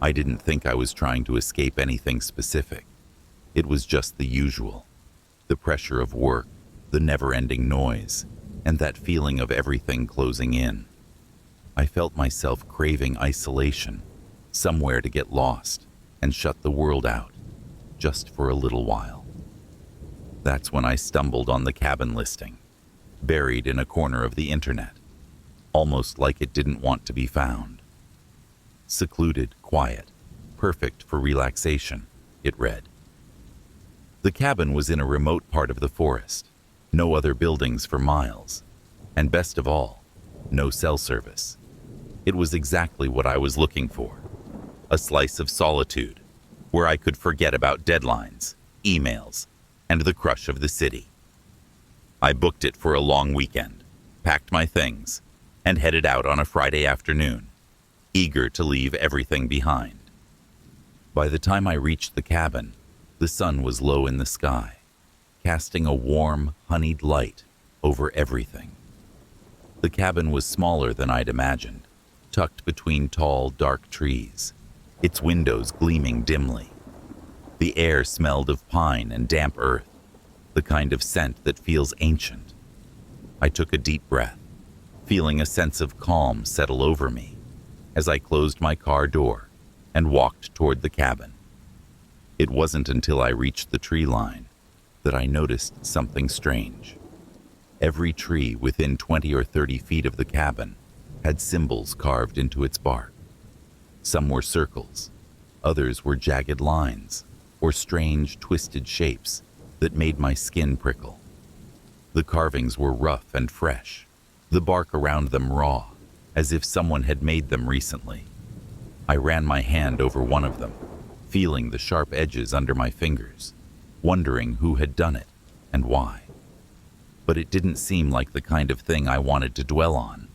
I didn't think I was trying to escape anything specific. It was just the usual. The pressure of work, the never-ending noise, and that feeling of everything closing in. I felt myself craving isolation, somewhere to get lost and shut the world out, just for a little while. That's when I stumbled on the cabin listing, buried in a corner of the internet, almost like it didn't want to be found. Secluded, quiet, perfect for relaxation, it read. The cabin was in a remote part of the forest, no other buildings for miles, and best of all, no cell service. It was exactly what I was looking for, a slice of solitude, where I could forget about deadlines, emails, and the crush of the city. I booked it for a long weekend, packed my things, and headed out on a Friday afternoon, eager to leave everything behind. By the time I reached the cabin, the sun was low in the sky, casting a warm, honeyed light over everything. The cabin was smaller than I'd imagined, tucked between tall, dark trees, its windows gleaming dimly. The air smelled of pine and damp earth, the kind of scent that feels ancient. I took a deep breath, feeling a sense of calm settle over me as I closed my car door and walked toward the cabin. It wasn't until I reached the tree line that I noticed something strange. Every tree within 20 or 30 feet of the cabin had symbols carved into its bark. Some were circles, others were jagged lines or strange, twisted shapes that made my skin prickle. The carvings were rough and fresh, the bark around them raw, as if someone had made them recently. I ran my hand over one of them, feeling the sharp edges under my fingers, wondering who had done it and why. But it didn't seem like the kind of thing I wanted to dwell on,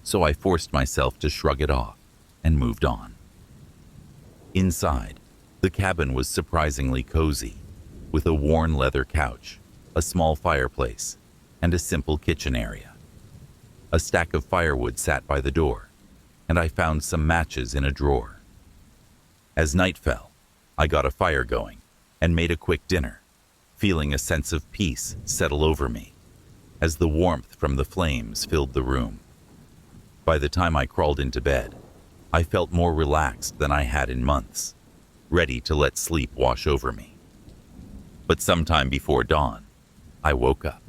so I forced myself to shrug it off and moved on. Inside, the cabin was surprisingly cozy, with a worn leather couch, a small fireplace, and a simple kitchen area. A stack of firewood sat by the door, and I found some matches in a drawer. As night fell, I got a fire going and made a quick dinner, feeling a sense of peace settle over me as the warmth from the flames filled the room. By the time I crawled into bed, I felt more relaxed than I had in months, ready to let sleep wash over me. But sometime before dawn, I woke up.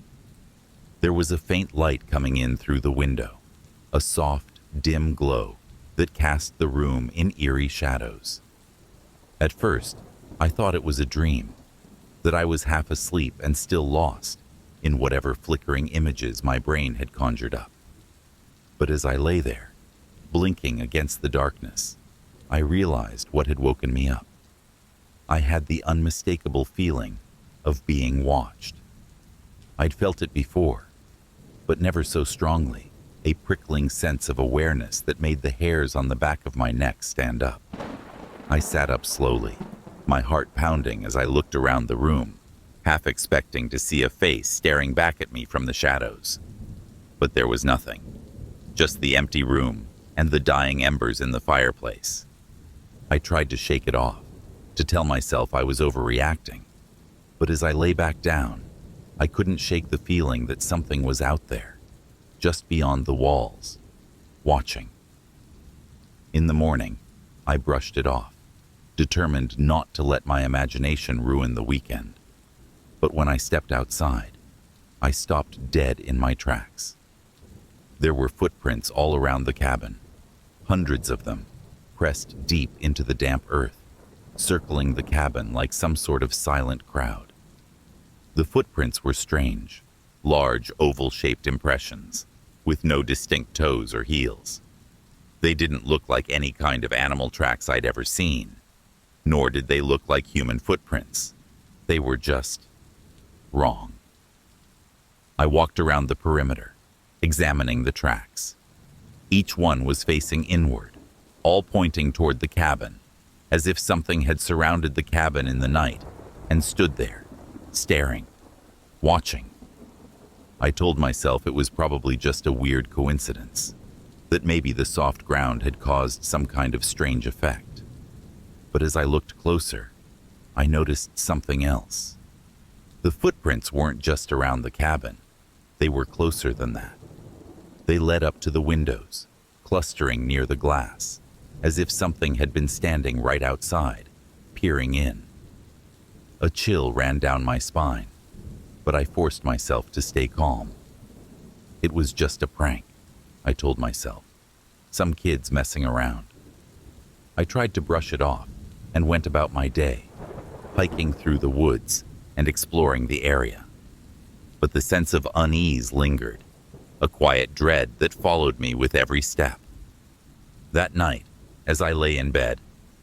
There was a faint light coming in through the window, a soft, dim glow that cast the room in eerie shadows. At first, I thought it was a dream, that I was half asleep and still lost in whatever flickering images my brain had conjured up. But as I lay there, blinking against the darkness, I realized what had woken me up. I had the unmistakable feeling of being watched. I'd felt it before, but never so strongly, a prickling sense of awareness that made the hairs on the back of my neck stand up. I sat up slowly, my heart pounding as I looked around the room, half expecting to see a face staring back at me from the shadows. But there was nothing, just the empty room and the dying embers in the fireplace. I tried to shake it off, to tell myself I was overreacting, but as I lay back down, I couldn't shake the feeling that something was out there, just beyond the walls, watching. In the morning, I brushed it off, determined not to let my imagination ruin the weekend. But when I stepped outside, I stopped dead in my tracks. There were footprints all around the cabin, hundreds of them, pressed deep into the damp earth, circling the cabin like some sort of silent crowd. The footprints were strange, large oval-shaped impressions, with no distinct toes or heels. They didn't look like any kind of animal tracks I'd ever seen, nor did they look like human footprints. They were just wrong. I walked around the perimeter, examining the tracks. Each one was facing inward, all pointing toward the cabin, as if something had surrounded the cabin in the night and stood there, staring, watching. I told myself it was probably just a weird coincidence, that maybe the soft ground had caused some kind of strange effect. But as I looked closer, I noticed something else. The footprints weren't just around the cabin. They were closer than that. They led up to the windows, clustering near the glass, as if something had been standing right outside, peering in. A chill ran down my spine, but I forced myself to stay calm. It was just a prank, I told myself. Some kids messing around. I tried to brush it off and went about my day, hiking through the woods and exploring the area. But the sense of unease lingered, a quiet dread that followed me with every step. That night, as I lay in bed,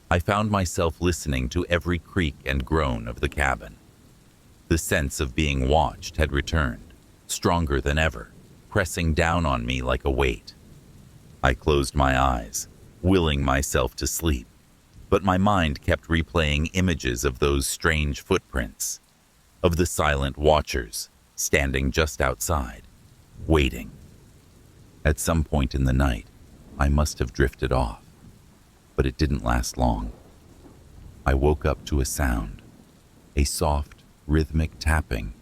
I found myself listening to every creak and groan of the cabin. The sense of being watched had returned, stronger than ever, pressing down on me like a weight. I closed my eyes, willing myself to sleep, but my mind kept replaying images of those strange footprints, of the silent watchers standing just outside, waiting. At some point in the night, I must have drifted off, but it didn't last long. I woke up to a sound, a soft, rhythmic tapping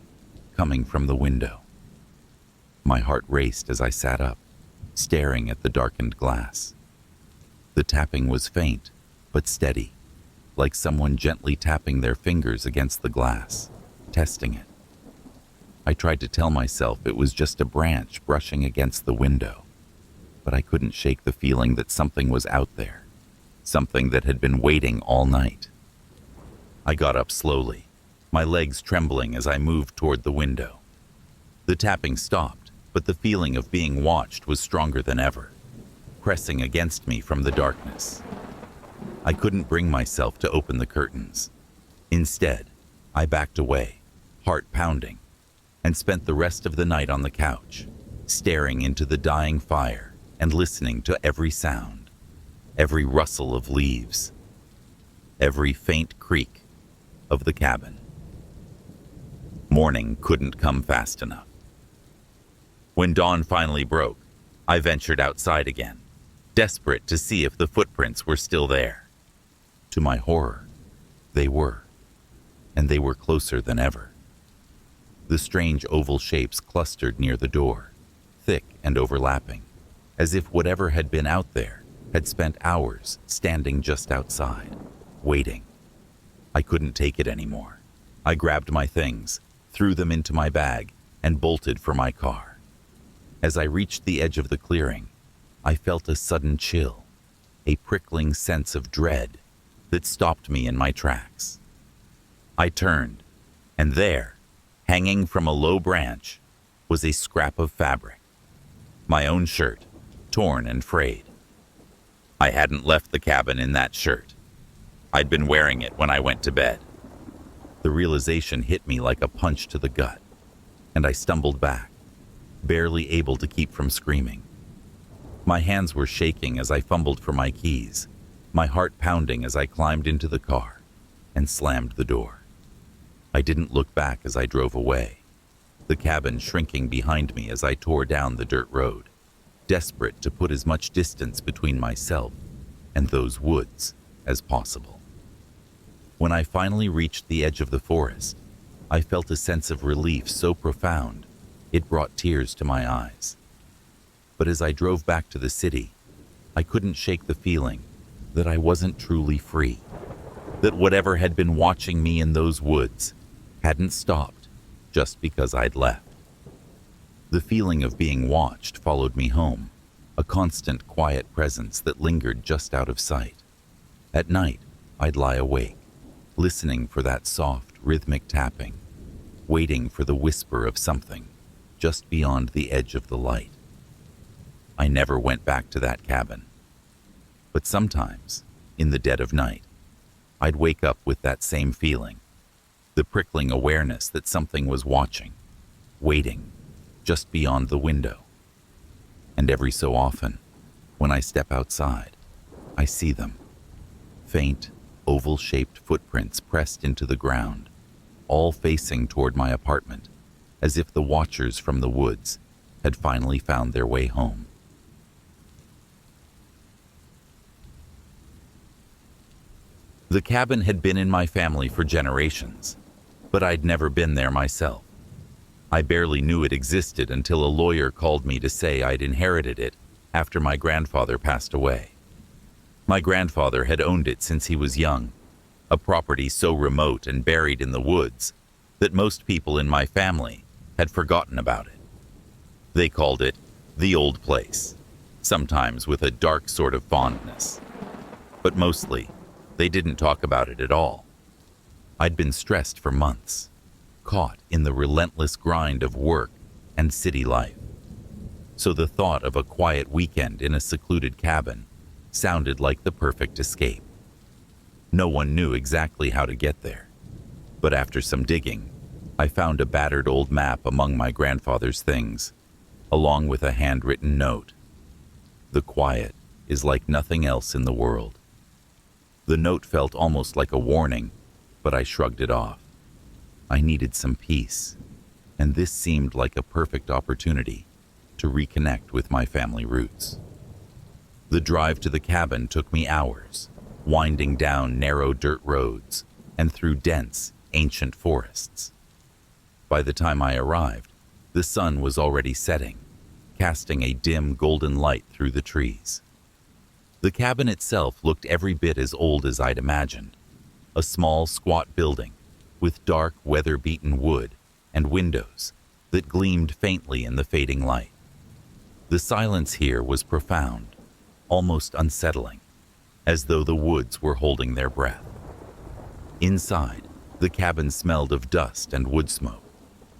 coming from the window. My heart raced as I sat up, staring at the darkened glass. The tapping was faint, but steady, like someone gently tapping their fingers against the glass, testing it. I tried to tell myself it was just a branch brushing against the window, but I couldn't shake the feeling that something was out there, something that had been waiting all night. I got up slowly, my legs trembling as I moved toward the window. The tapping stopped, but the feeling of being watched was stronger than ever, pressing against me from the darkness. I couldn't bring myself to open the curtains. Instead, I backed away, heart pounding, and spent the rest of the night on the couch, staring into the dying fire and listening to every sound, every rustle of leaves, every faint creak of the cabin. Morning couldn't come fast enough. When dawn finally broke, I ventured outside again, desperate to see if the footprints were still there. To my horror, they were, and they were closer than ever. The strange oval shapes clustered near the door, thick and overlapping, as if whatever had been out there had spent hours standing just outside, waiting. I couldn't take it anymore. I grabbed my things, threw them into my bag, and bolted for my car. As I reached the edge of the clearing, I felt a sudden chill, a prickling sense of dread that stopped me in my tracks. I turned, and there, hanging from a low branch, was a scrap of fabric. My own shirt, torn and frayed. I hadn't left the cabin in that shirt. I'd been wearing it when I went to bed. The realization hit me like a punch to the gut, and I stumbled back, barely able to keep from screaming. My hands were shaking as I fumbled for my keys, my heart pounding as I climbed into the car and slammed the door. I didn't look back as I drove away, the cabin shrinking behind me as I tore down the dirt road, desperate to put as much distance between myself and those woods as possible. When I finally reached the edge of the forest, I felt a sense of relief so profound it brought tears to my eyes. But as I drove back to the city, I couldn't shake the feeling that I wasn't truly free, that whatever had been watching me in those woods hadn't stopped just because I'd left. The feeling of being watched followed me home, a constant quiet presence that lingered just out of sight. At night, I'd lie awake, listening for that soft, rhythmic tapping, waiting for the whisper of something just beyond the edge of the light. I never went back to that cabin. But sometimes, in the dead of night, I'd wake up with that same feeling, the prickling awareness that something was watching, waiting, just beyond the window. And every so often, when I step outside, I see them. Faint, oval-shaped footprints pressed into the ground, all facing toward my apartment, as if the watchers from the woods had finally found their way home. The cabin had been in my family for generations, but I'd never been there myself. I barely knew it existed until a lawyer called me to say I'd inherited it after my grandfather passed away. My grandfather had owned it since he was young, a property so remote and buried in the woods that most people in my family had forgotten about it. They called it the old place, sometimes with a dark sort of fondness. But mostly, they didn't talk about it at all. I'd been stressed for months, caught in the relentless grind of work and city life. So the thought of a quiet weekend in a secluded cabin sounded like the perfect escape. No one knew exactly how to get there, but after some digging, I found a battered old map among my grandfather's things, along with a handwritten note. The quiet is like nothing else in the world. The note felt almost like a warning, but I shrugged it off. I needed some peace, and this seemed like a perfect opportunity to reconnect with my family roots. The drive to the cabin took me hours, winding down narrow dirt roads and through dense, ancient forests. By the time I arrived, the sun was already setting, casting a dim golden light through the trees. The cabin itself looked every bit as old as I'd imagined, a small, squat building with dark, weather-beaten wood and windows that gleamed faintly in the fading light. The silence here was profound, almost unsettling, as though the woods were holding their breath. Inside, the cabin smelled of dust and wood smoke,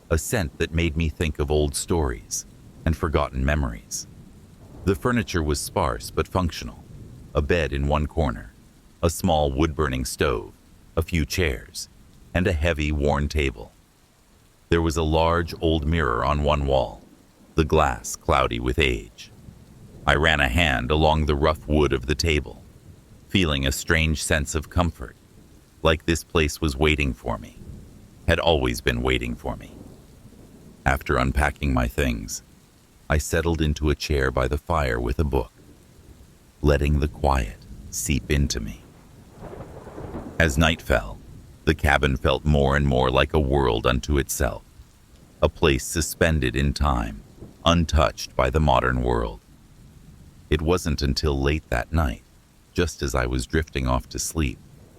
a scent that made me think of old stories and forgotten memories. The furniture was sparse but functional, a bed in one corner, a small wood-burning stove, a few chairs, and a heavy, worn table. There was a large old mirror on one wall, the glass cloudy with age. I ran a hand along the rough wood of the table, feeling a strange sense of comfort, like this place was waiting for me, had always been waiting for me. After unpacking my things, I settled into a chair by the fire with a book, letting the quiet seep into me. As night fell, the cabin felt more and more like a world unto itself, a place suspended in time, untouched by the modern world. It wasn't until late that night, just as I was drifting off to sleep,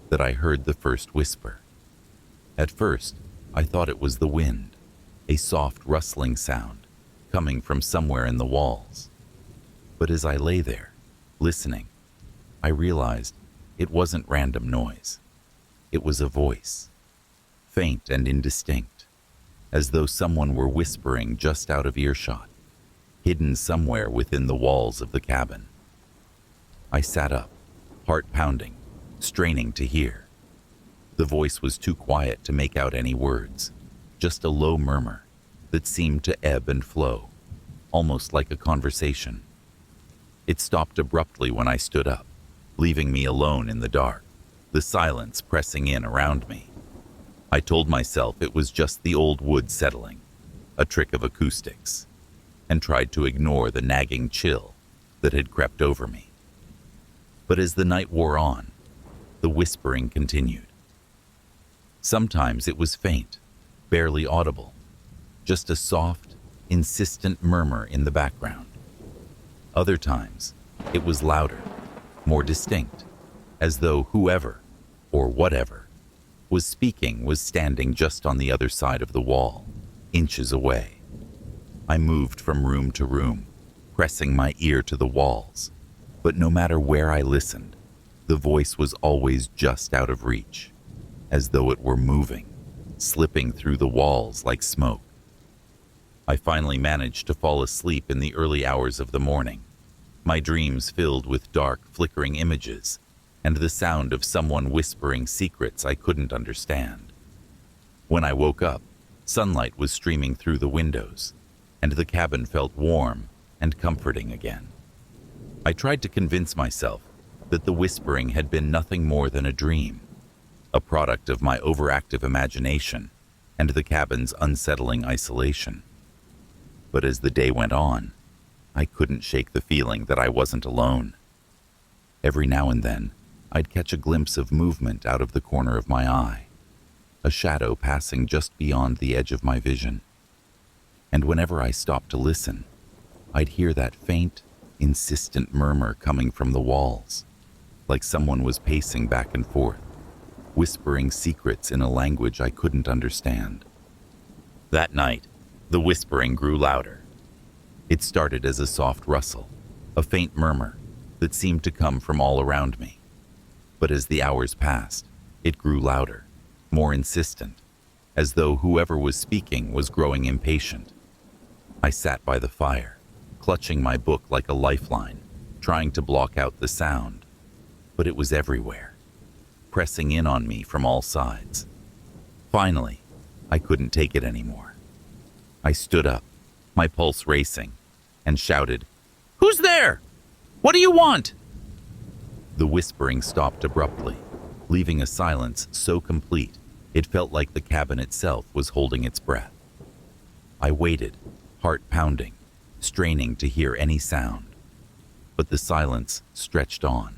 that I heard the first whisper. At first, I thought it was the wind, a soft rustling sound coming from somewhere in the walls. But as I lay there, listening, I realized it wasn't random noise. It was a voice, faint and indistinct, as though someone were whispering just out of earshot, hidden somewhere within the walls of the cabin. I sat up, heart pounding, straining to hear. The voice was too quiet to make out any words, just a low murmur that seemed to ebb and flow, almost like a conversation. It stopped abruptly when I stood up, leaving me alone in the dark, the silence pressing in around me. I told myself it was just the old wood settling, a trick of acoustics, and tried to ignore the nagging chill that had crept over me. But as the night wore on, the whispering continued. Sometimes it was faint, barely audible, just a soft, insistent murmur in the background. Other times, it was louder, more distinct, as though whoever, or whatever, was speaking was standing just on the other side of the wall, inches away. I moved from room to room, pressing my ear to the walls, but no matter where I listened, the voice was always just out of reach, as though it were moving, slipping through the walls like smoke. I finally managed to fall asleep in the early hours of the morning, my dreams filled with dark, flickering images and the sound of someone whispering secrets I couldn't understand. When I woke up, sunlight was streaming through the windows, and the cabin felt warm and comforting again. I tried to convince myself that the whispering had been nothing more than a dream, a product of my overactive imagination and the cabin's unsettling isolation. But as the day went on, I couldn't shake the feeling that I wasn't alone. Every now and then, I'd catch a glimpse of movement out of the corner of my eye, a shadow passing just beyond the edge of my vision. And whenever I stopped to listen, I'd hear that faint, insistent murmur coming from the walls, like someone was pacing back and forth, whispering secrets in a language I couldn't understand. That night, the whispering grew louder. It started as a soft rustle, a faint murmur that seemed to come from all around me. But as the hours passed, it grew louder, more insistent, as though whoever was speaking was growing impatient. I sat by the fire, clutching my book like a lifeline, trying to block out the sound. But it was everywhere, pressing in on me from all sides. Finally, I couldn't take it anymore. I stood up, my pulse racing, and shouted, "Who's there? What do you want?" The whispering stopped abruptly, leaving a silence so complete it felt like the cabin itself was holding its breath. I waited, heart pounding, straining to hear any sound. But the silence stretched on,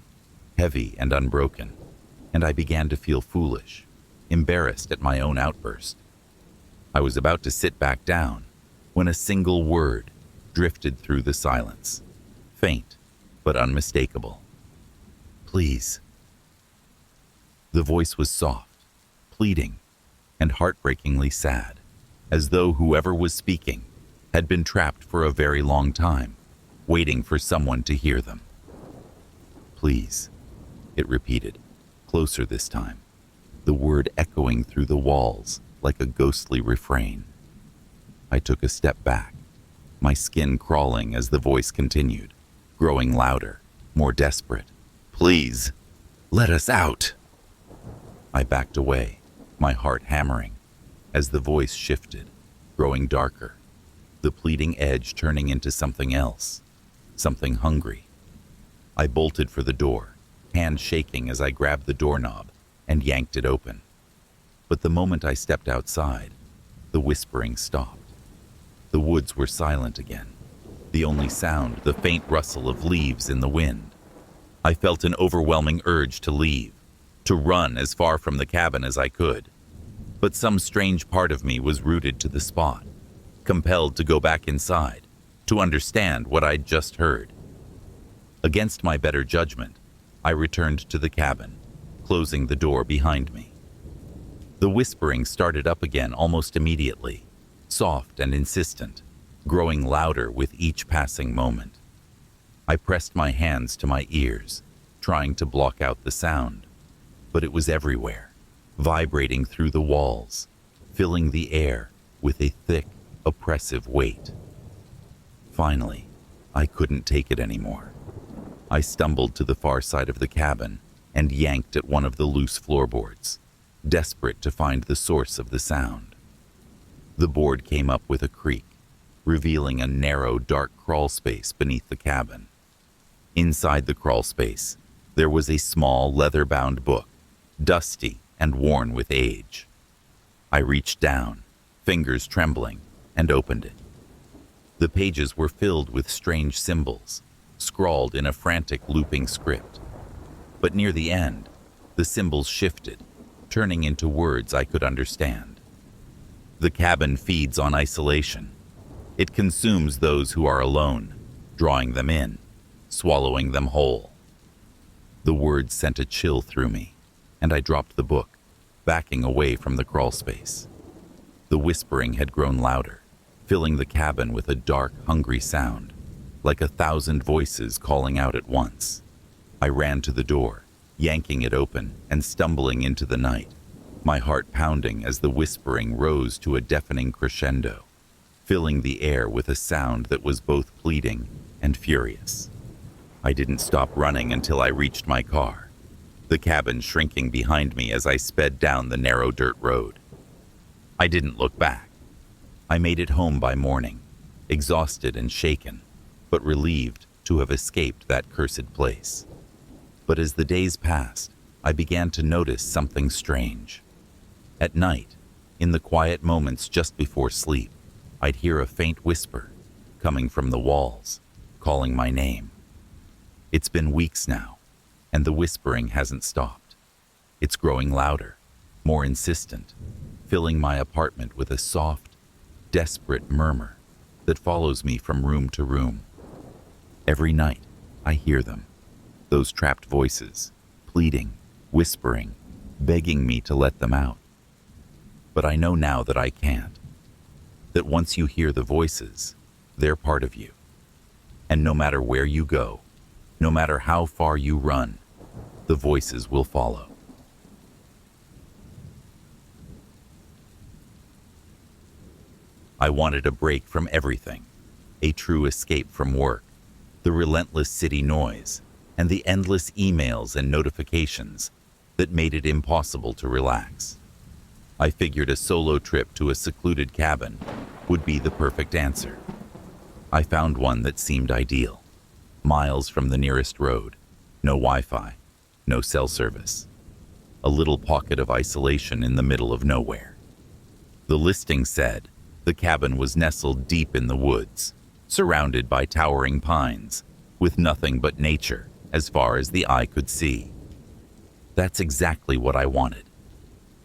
heavy and unbroken, and I began to feel foolish, embarrassed at my own outburst. I was about to sit back down when a single word drifted through the silence, faint but unmistakable. "Please." The voice was soft, pleading, and heartbreakingly sad, as though whoever was speaking had been trapped for a very long time, waiting for someone to hear them. "Please," it repeated, closer this time, the word echoing through the walls like a ghostly refrain. I took a step back, my skin crawling as the voice continued, growing louder, more desperate. "Please, let us out." I backed away, my heart hammering, as the voice shifted, growing darker, the pleading edge turning into something else, something hungry. I bolted for the door, hand shaking as I grabbed the doorknob and yanked it open. But the moment I stepped outside, the whispering stopped. The woods were silent again, the only sound the faint rustle of leaves in the wind. I felt an overwhelming urge to leave, to run as far from the cabin as I could. But some strange part of me was rooted to the spot, compelled to go back inside, to understand what I'd just heard. Against my better judgment, I returned to the cabin, closing the door behind me. The whispering started up again almost immediately, soft and insistent, growing louder with each passing moment. I pressed my hands to my ears, trying to block out the sound, but it was everywhere, vibrating through the walls, filling the air with a thick, oppressive weight. Finally, I couldn't take it anymore. I stumbled to the far side of the cabin and yanked at one of the loose floorboards, desperate to find the source of the sound. The board came up with a creak, revealing a narrow, dark crawl space beneath the cabin. Inside the crawl space, there was a small, leather-bound book, dusty and worn with age. I reached down, fingers trembling, and opened it. The pages were filled with strange symbols, scrawled in a frantic, looping script. But near the end, the symbols shifted, turning into words I could understand. The cabin feeds on isolation. It consumes those who are alone, drawing them in, swallowing them whole. The words sent a chill through me, and I dropped the book, backing away from the crawl space. The whispering had grown louder, filling the cabin with a dark, hungry sound, like 1,000 voices calling out at once. I ran to the door, yanking it open and stumbling into the night, my heart pounding as the whispering rose to a deafening crescendo, filling the air with a sound that was both pleading and furious. I didn't stop running until I reached my car, the cabin shrinking behind me as I sped down the narrow dirt road. I didn't look back. I made it home by morning, exhausted and shaken, but relieved to have escaped that cursed place. But as the days passed, I began to notice something strange. At night, in the quiet moments just before sleep, I'd hear a faint whisper coming from the walls, calling my name. It's been weeks now, and the whispering hasn't stopped. It's growing louder, more insistent, filling my apartment with a soft, desperate murmur that follows me from room to room. Every night, I hear them, those trapped voices, pleading, whispering, begging me to let them out. But I know now that I can't, that once you hear the voices, they're part of you. And no matter where you go, no matter how far you run, the voices will follow. I wanted a break from everything, a true escape from work, the relentless city noise, and the endless emails and notifications that made it impossible to relax. I figured a solo trip to a secluded cabin would be the perfect answer. I found one that seemed ideal, miles from the nearest road, no Wi-Fi, no cell service, a little pocket of isolation in the middle of nowhere. The listing said the cabin was nestled deep in the woods, surrounded by towering pines, with nothing but nature as far as the eye could see. That's exactly what I wanted.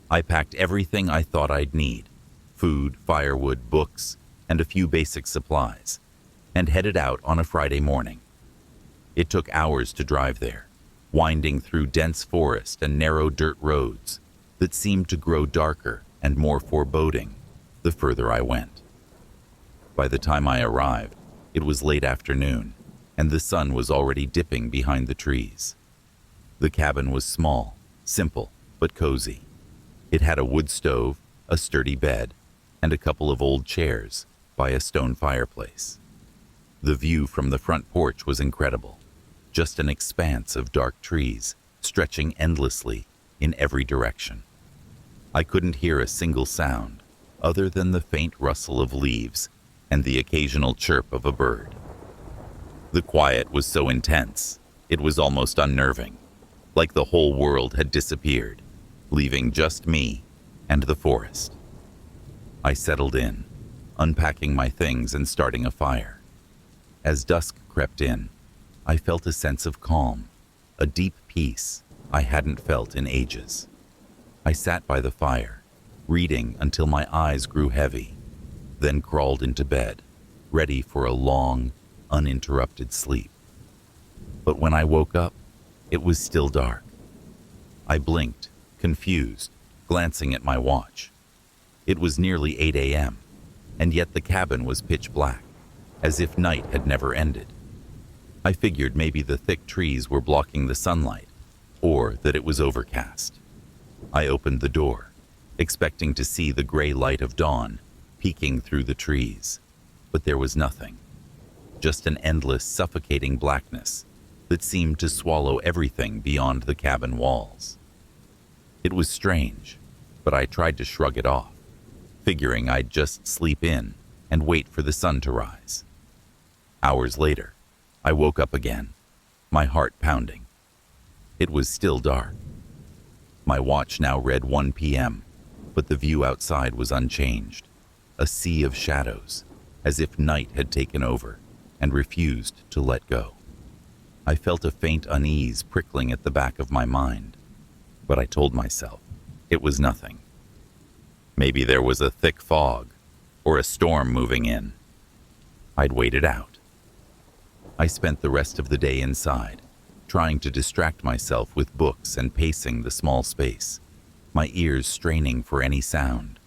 I packed everything I thought I'd need, food, firewood, books, and a few basic supplies, and headed out on a Friday morning. It took hours to drive there, winding through dense forest and narrow dirt roads that seemed to grow darker and more foreboding the further I went. By the time I arrived, it was late afternoon, and the sun was already dipping behind the trees. The cabin was small, simple, but cozy. It had a wood stove, a sturdy bed, and a couple of old chairs by a stone fireplace. The view from the front porch was incredible, just an expanse of dark trees stretching endlessly in every direction. I couldn't hear a single sound other than the faint rustle of leaves and the occasional chirp of a bird. The quiet was so intense, it was almost unnerving, like the whole world had disappeared, leaving just me and the forest. I settled in, unpacking my things and starting a fire. As dusk crept in, I felt a sense of calm, a deep peace I hadn't felt in ages. I sat by the fire, reading until my eyes grew heavy, then crawled into bed, ready for a long, uninterrupted sleep. But when I woke up, it was still dark. I blinked, confused, glancing at my watch. It was nearly 8 a.m., and yet the cabin was pitch black, as if night had never ended. I figured maybe the thick trees were blocking the sunlight, or that it was overcast. I opened the door, expecting to see the gray light of dawn peeking through the trees, but there was nothing. Just an endless, suffocating blackness that seemed to swallow everything beyond the cabin walls. It was strange, but I tried to shrug it off, figuring I'd just sleep in and wait for the sun to rise. Hours later, I woke up again, my heart pounding. It was still dark. My watch now read 1 p.m., but the view outside was unchanged, a sea of shadows, as if night had taken over and refused to let go. I felt a faint unease prickling at the back of my mind, but I told myself it was nothing. Maybe there was a thick fog or a storm moving in. I'd wait it out. I spent the rest of the day inside, trying to distract myself with books and pacing the small space, my ears straining for any sound,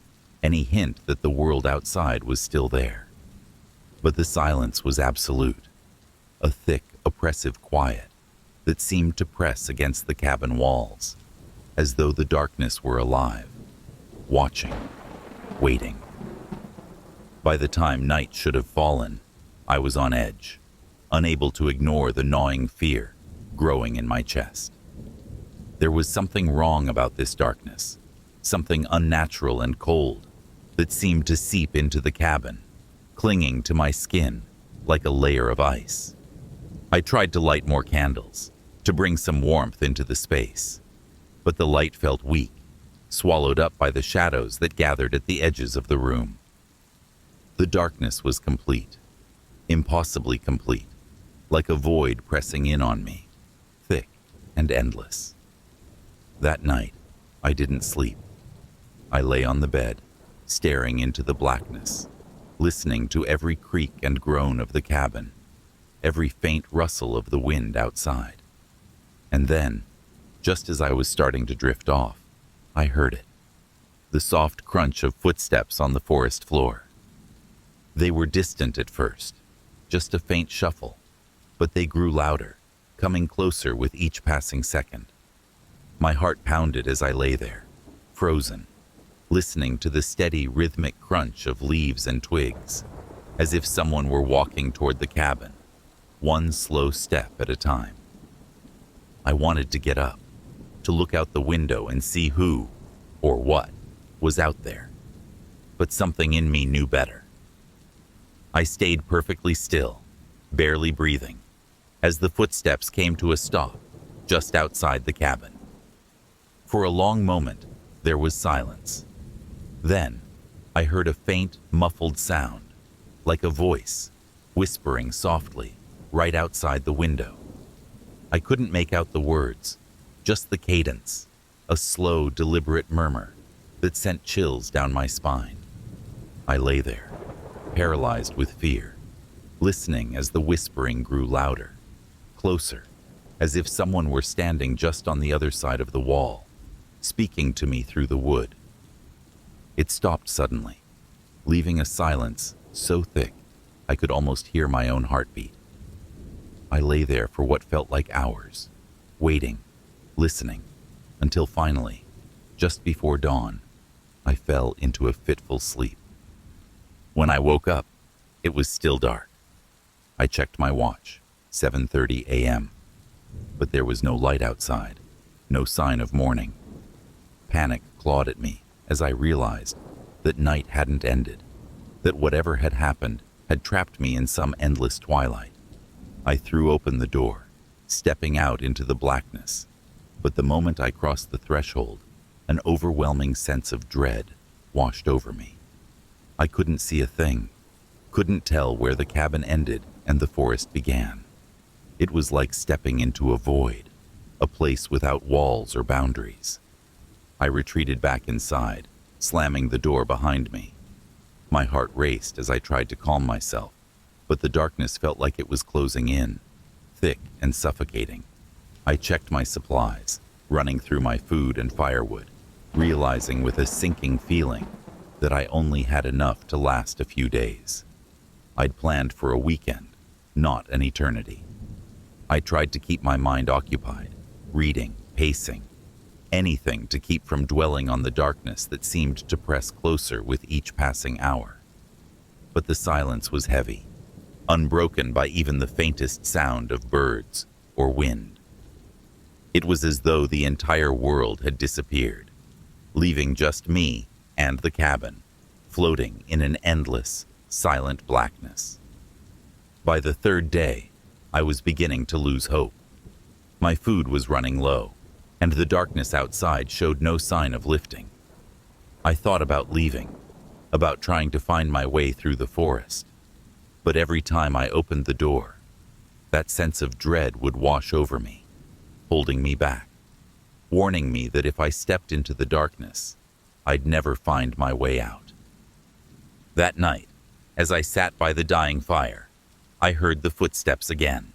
any hint that the world outside was still there. But the silence was absolute, a thick, oppressive quiet that seemed to press against the cabin walls, as though the darkness were alive, watching, waiting. By the time night should have fallen, I was on edge, unable to ignore the gnawing fear growing in my chest. There was something wrong about this darkness, something unnatural and cold that seemed to seep into the cabin, clinging to my skin like a layer of ice. I tried to light more candles, to bring some warmth into the space, but the light felt weak, swallowed up by the shadows that gathered at the edges of the room. The darkness was complete, impossibly complete, like a void pressing in on me, thick, and endless. That night, I didn't sleep. I lay on the bed, staring into the blackness, listening to every creak and groan of the cabin, every faint rustle of the wind outside. And then, just as I was starting to drift off, I heard it. The soft crunch of footsteps on the forest floor. They were distant at first, just a faint shuffle, but they grew louder, coming closer with each passing second. My heart pounded as I lay there, frozen, listening to the steady rhythmic crunch of leaves and twigs, as if someone were walking toward the cabin, one slow step at a time. I wanted to get up, to look out the window and see who, or what, was out there. But something in me knew better. I stayed perfectly still, barely breathing, as the footsteps came to a stop just outside the cabin. For a long moment, there was silence. Then, I heard a faint, muffled sound, like a voice, whispering softly, right outside the window. I couldn't make out the words, just the cadence, a slow, deliberate murmur that sent chills down my spine. I lay there, paralyzed with fear, listening as the whispering grew louder, closer, as if someone were standing just on the other side of the wall, speaking to me through the wood. It stopped suddenly, leaving a silence so thick I could almost hear my own heartbeat. I lay there for what felt like hours, waiting, listening, until finally, just before dawn, I fell into a fitful sleep. When I woke up, it was still dark. I checked my watch, 7:30 a.m., but there was no light outside, no sign of morning. Panic clawed at me as I realized that night hadn't ended, that whatever had happened had trapped me in some endless twilight. I threw open the door, stepping out into the blackness, but the moment I crossed the threshold, an overwhelming sense of dread washed over me. I couldn't see a thing, couldn't tell where the cabin ended and the forest began. It was like stepping into a void, a place without walls or boundaries. I retreated back inside, slamming the door behind me. My heart raced as I tried to calm myself, but the darkness felt like it was closing in, thick and suffocating. I checked my supplies, running through my food and firewood, realizing with a sinking feeling that I only had enough to last a few days. I'd planned for a weekend, not an eternity. I tried to keep my mind occupied, reading, pacing, anything to keep from dwelling on the darkness that seemed to press closer with each passing hour. But the silence was heavy, unbroken by even the faintest sound of birds or wind. It was as though the entire world had disappeared, leaving just me and the cabin, floating in an endless, silent blackness. By the third day, I was beginning to lose hope. My food was running low, and the darkness outside showed no sign of lifting. I thought about leaving, about trying to find my way through the forest. But every time I opened the door, that sense of dread would wash over me, holding me back, warning me that if I stepped into the darkness, I'd never find my way out. That night, as I sat by the dying fire, I heard the footsteps again.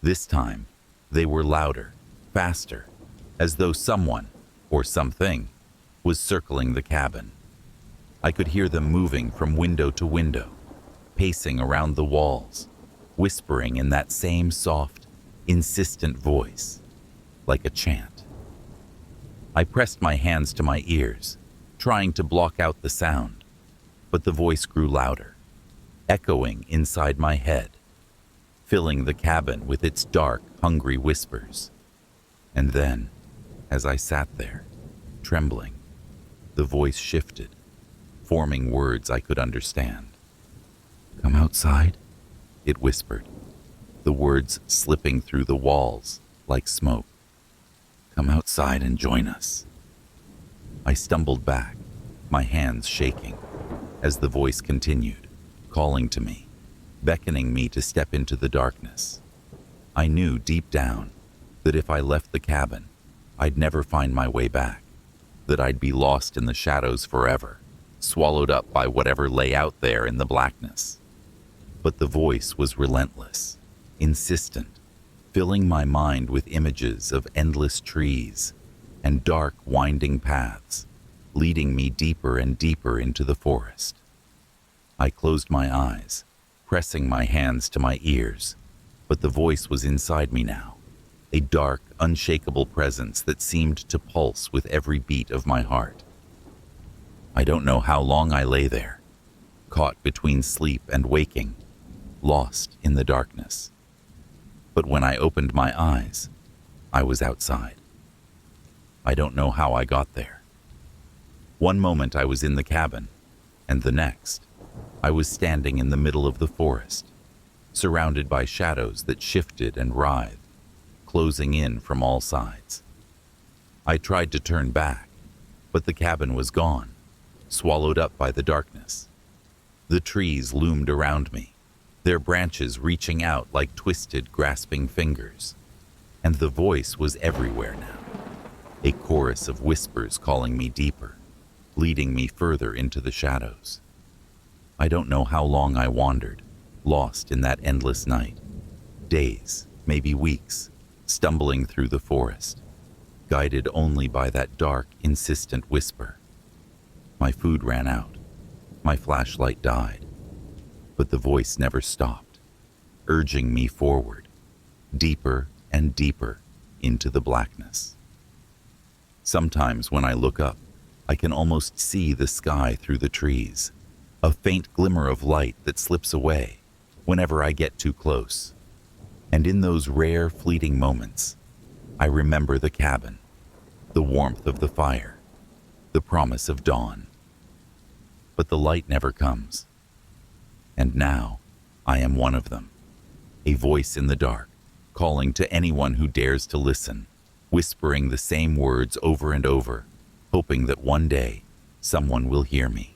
This time, they were louder, faster, as though someone, or something, was circling the cabin. I could hear them moving from window to window, pacing around the walls, whispering in that same soft, insistent voice, like a chant. I pressed my hands to my ears, trying to block out the sound, but the voice grew louder, echoing inside my head, filling the cabin with its dark, hungry whispers. And then, as I sat there, trembling, the voice shifted, forming words I could understand. "Come outside," it whispered, the words slipping through the walls like smoke. "Come outside and join us." I stumbled back, my hands shaking, as the voice continued, calling to me, beckoning me to step into the darkness. I knew deep down that if I left the cabin, I'd never find my way back, that I'd be lost in the shadows forever, swallowed up by whatever lay out there in the blackness. But the voice was relentless, insistent, filling my mind with images of endless trees and dark, winding paths, leading me deeper and deeper into the forest. I closed my eyes, pressing my hands to my ears, but the voice was inside me now, a dark, unshakable presence that seemed to pulse with every beat of my heart. I don't know how long I lay there, caught between sleep and waking, lost in the darkness. But when I opened my eyes, I was outside. I don't know how I got there. One moment I was in the cabin, and the next, I was standing in the middle of the forest, surrounded by shadows that shifted and writhed, closing in from all sides. I tried to turn back, but the cabin was gone, swallowed up by the darkness. The trees loomed around me, their branches reaching out like twisted, grasping fingers. And the voice was everywhere now, a chorus of whispers calling me deeper, leading me further into the shadows. I don't know how long I wandered, lost in that endless night. Days, maybe weeks, stumbling through the forest, guided only by that dark, insistent whisper. My food ran out. My flashlight died. But the voice never stopped, urging me forward, deeper and deeper into the blackness. Sometimes when I look up, I can almost see the sky through the trees, a faint glimmer of light that slips away whenever I get too close. And in those rare, fleeting moments, I remember the cabin, the warmth of the fire, the promise of dawn. But the light never comes. And now, I am one of them, a voice in the dark, calling to anyone who dares to listen, whispering the same words over and over, hoping that one day, someone will hear me.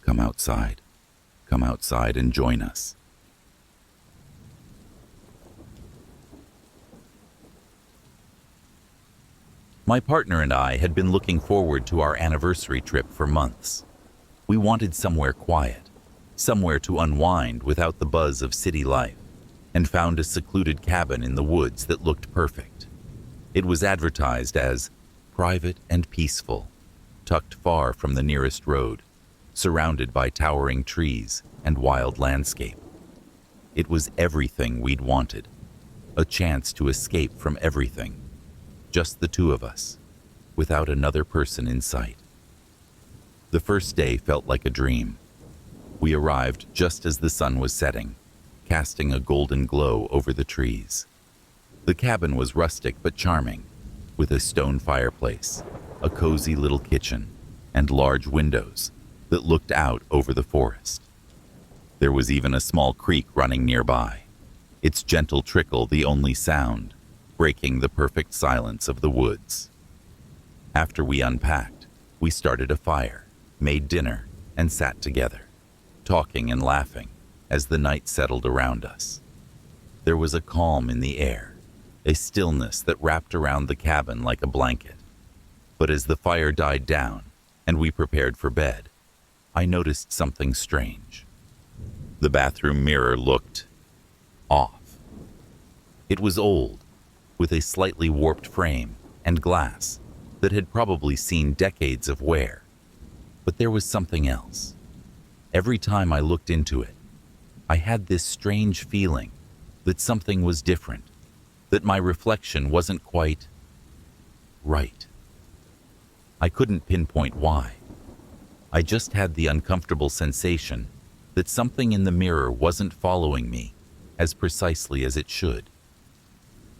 Come outside and join us. My partner and I had been looking forward to our anniversary trip for months. We wanted somewhere quiet, somewhere to unwind without the buzz of city life, and found a secluded cabin in the woods that looked perfect. It was advertised as private and peaceful, tucked far from the nearest road, surrounded by towering trees and wild landscape. It was everything we'd wanted, a chance to escape from everything, just the two of us, without another person in sight. The first day felt like a dream. We arrived just as the sun was setting, casting a golden glow over the trees. The cabin was rustic but charming, with a stone fireplace, a cozy little kitchen, and large windows that looked out over the forest. There was even a small creek running nearby, its gentle trickle the only sound, breaking the perfect silence of the woods. After we unpacked, we started a fire, made dinner, and sat together, talking and laughing as the night settled around us. There was a calm in the air, a stillness that wrapped around the cabin like a blanket. But as the fire died down and we prepared for bed, I noticed something strange. The bathroom mirror looked off. It was old, with a slightly warped frame and glass that had probably seen decades of wear. But there was something else. Every time I looked into it, I had this strange feeling that something was different, that my reflection wasn't quite right. I couldn't pinpoint why. I just had the uncomfortable sensation that something in the mirror wasn't following me as precisely as it should.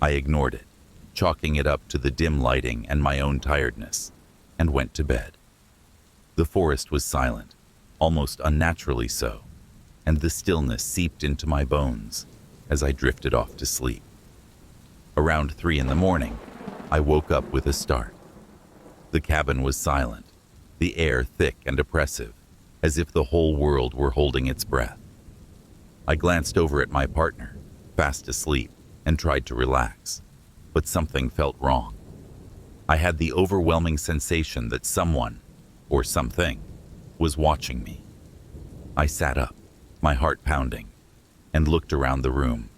I ignored it, chalking it up to the dim lighting and my own tiredness, and went to bed. The forest was silent, almost unnaturally so, and the stillness seeped into my bones as I drifted off to sleep. Around 3 a.m, I woke up with a start. The cabin was silent, the air thick and oppressive, as if the whole world were holding its breath. I glanced over at my partner, fast asleep, and tried to relax, but something felt wrong. I had the overwhelming sensation that someone, or something, was watching me. I sat up, my heart pounding, and looked around the room.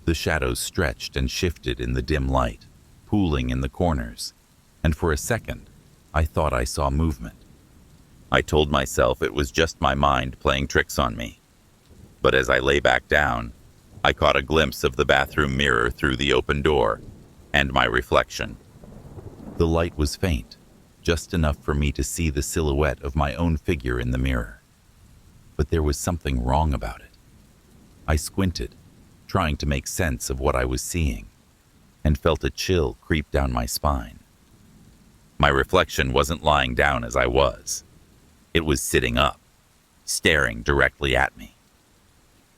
The shadows stretched and shifted in the dim light, pooling in the corners, and for a second, I thought I saw movement. I told myself it was just my mind playing tricks on me. But as I lay back down, I caught a glimpse of the bathroom mirror through the open door, and my reflection. The light was faint, just enough for me to see the silhouette of my own figure in the mirror. But there was something wrong about it. I squinted, trying to make sense of what I was seeing, and felt a chill creep down my spine. My reflection wasn't lying down as I was. It was sitting up, staring directly at me.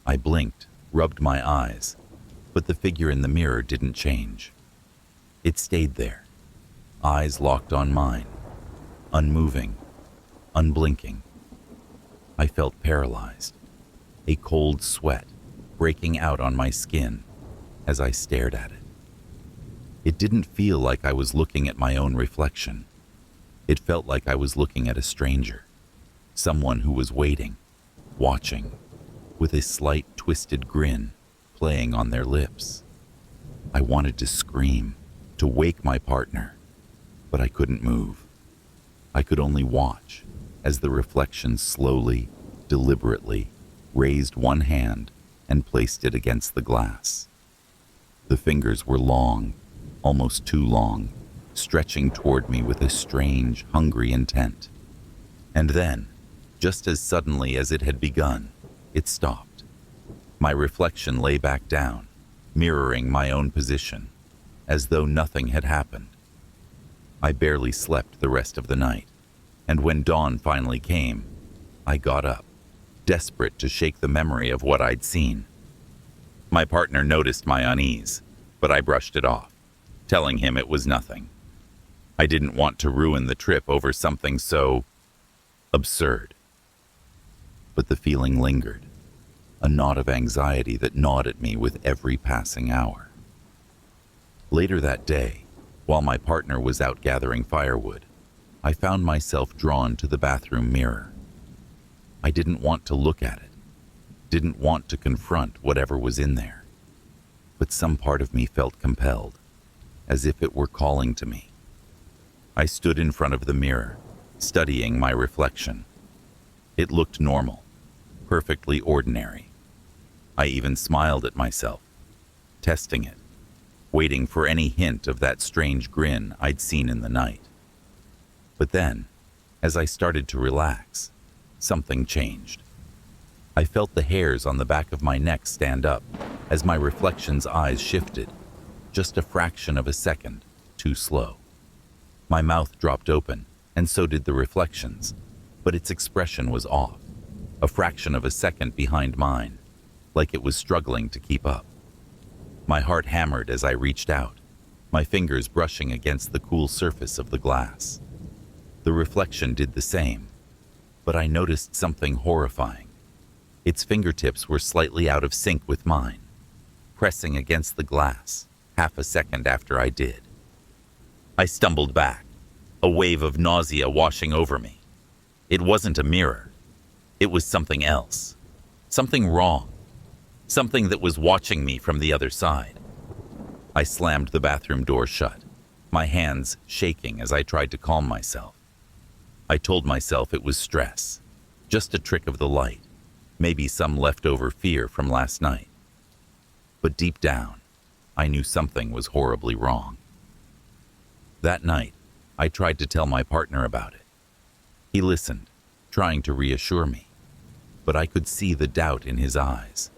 I blinked, rubbed my eyes, but the figure in the mirror didn't change. It stayed there, eyes locked on mine, unmoving, unblinking. I felt paralyzed, a cold sweat breaking out on my skin as I stared at it. It didn't feel like I was looking at my own reflection. It felt like I was looking at a stranger, someone who was waiting, watching, with a slight twisted grin playing on their lips. I wanted to scream, to wake my partner, but I couldn't move. I could only watch as the reflection slowly, deliberately raised one hand and placed it against the glass. The fingers were long, almost too long, stretching toward me with a strange, hungry intent. And then, just as suddenly as it had begun, it stopped. My reflection lay back down, mirroring my own position, as though nothing had happened. I barely slept the rest of the night, and when dawn finally came, I got up, desperate to shake the memory of what I'd seen. My partner noticed my unease, but I brushed it off, telling him it was nothing. I didn't want to ruin the trip over something so absurd. But the feeling lingered, a knot of anxiety that gnawed at me with every passing hour. Later that day, while my partner was out gathering firewood, I found myself drawn to the bathroom mirror. I didn't want to look at it, didn't want to confront whatever was in there. But some part of me felt compelled, as if it were calling to me. I stood in front of the mirror, studying my reflection. It looked normal, perfectly ordinary. I even smiled at myself, testing it, waiting for any hint of that strange grin I'd seen in the night. But then, as I started to relax, something changed. I felt the hairs on the back of my neck stand up as my reflection's eyes shifted, just a fraction of a second, too slow. My mouth dropped open, and so did the reflection's, but its expression was off, a fraction of a second behind mine, like it was struggling to keep up. My heart hammered as I reached out, my fingers brushing against the cool surface of the glass. The reflection did the same, but I noticed something horrifying. Its fingertips were slightly out of sync with mine, pressing against the glass half a second after I did. I stumbled back, a wave of nausea washing over me. It wasn't a mirror. It was something else. Something wrong. Something that was watching me from the other side. I slammed the bathroom door shut, my hands shaking as I tried to calm myself. I told myself it was stress, just a trick of the light, maybe some leftover fear from last night. But deep down, I knew something was horribly wrong. That night, I tried to tell my partner about it. He listened, trying to reassure me, but I could see the doubt in his eyes,